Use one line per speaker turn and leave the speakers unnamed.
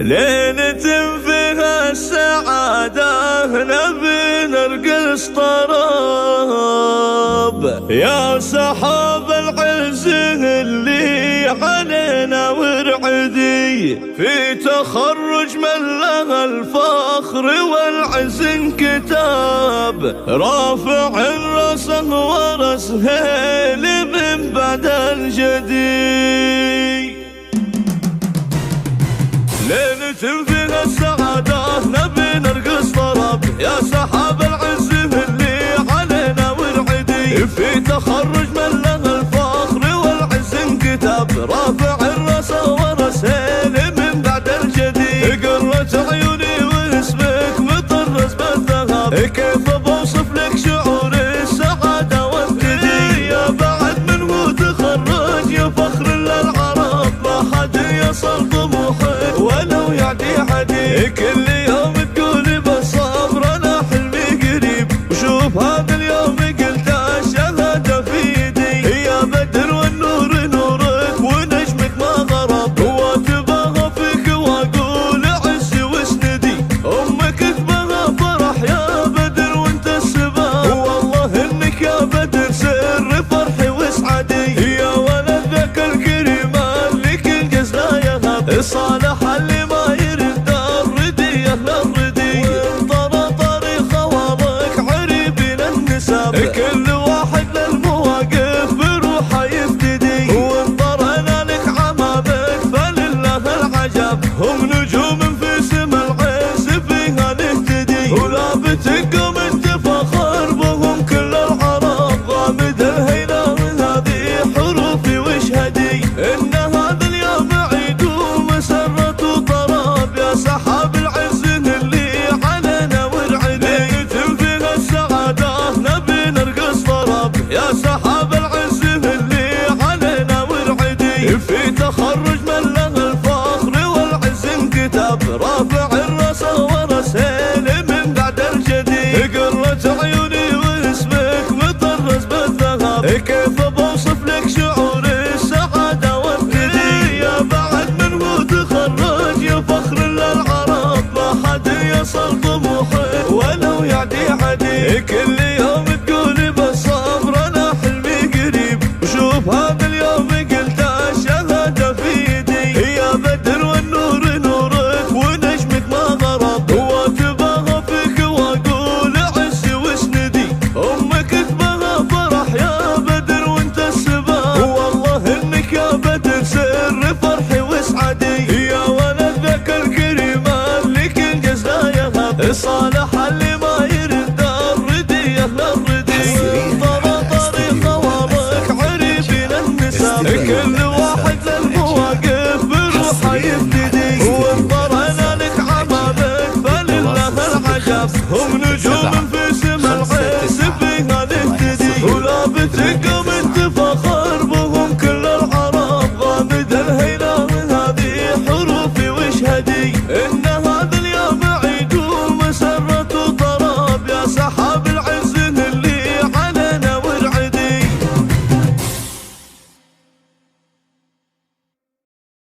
ليلة فيها السعادة نبي نرقص طراب، يا سحاب العز اللي علينا ورعدي، في تخرج من له الفخر والعز انكتاب، رافع الرسم ورس هيل من بعد الجدي. ليلة فيها السعادة نبي نرقص طراب، يا سحاب العز اللي علينا ورعدي، في تخرج من له الفخر والعز انكتاب، رافع الراس ورس هيل من بعد الجدي. قرة عيوني واسمك مطرز بالذهب، كيف بوصف لك شعور السعادة والجدي، يا بعد منه تخرج يا فخر للعرب، ما حد يصل طموحك ولو يعدي عدي، كل يوم تقولي بالصبر انا حلمي قريب، وشوف هذا اليوم قلت الشهادة في يدي، يا بدر والنور نورك ونجمك ما غرب، واتباها فيك واقول عزي واسندي، امك تباها فرح يا بدر وانت السبب، والله انك يا بدر سر فرحي واسعدي، يا ولد ذاك الكريم اللي كل جزله يهب، صالح اللي ما يرد الردي اهل الردي، وانطر طريق خوارك عريبين النسب، كل واحد للمواقف بروحه يفتدي، وانطرنا لك عمامك فلله العجب، هم نجوم في سما العز فيها نهتدي، ولا بتقوم انت فخر بهم كل العرب، غامد الهيلة هذه حروفي واشهدي، ان هذا اليوم عيد ومسرة وطراب، يا سحاب العز اللي علينا ورعدي، ليلة فيها السعادة نبي نرقص طراب، يا سحاب العز اللي علينا ورعدي، في تخرج من له الفخر والعز انكتاب، رافع الراس ورس هيل من بعد الجدي. قرة عيوني واسمك مطرز بالذهب، كيف بوصف لك شعور السعادة والجدي، يا بعد منه تخرج يا فخر للعرب، ما حد يصل طموحك ولو يعدي عدي، كل يوم تقولي بالصبر انا حلمي قريب، وشوف هذا اليوم قلت الشهادة في يدي، يا بدر والنور نورك ونجمك ما غرب، واتباها فيك واقول عزي واسندي، امك تباها فرح يا بدر وانت السبب، والله انك يا بدر سر فرحي واسعدي، يا ولد ذاك الكريم اللي كل جزله يهب، صالح اللي ما يرد الردي اهل الردي، وانطر طريق خوارك عريبين النسب، كل واحد للمواقف بروحه يفتدي، وانطرنا لك عمامك فلله العجب، هم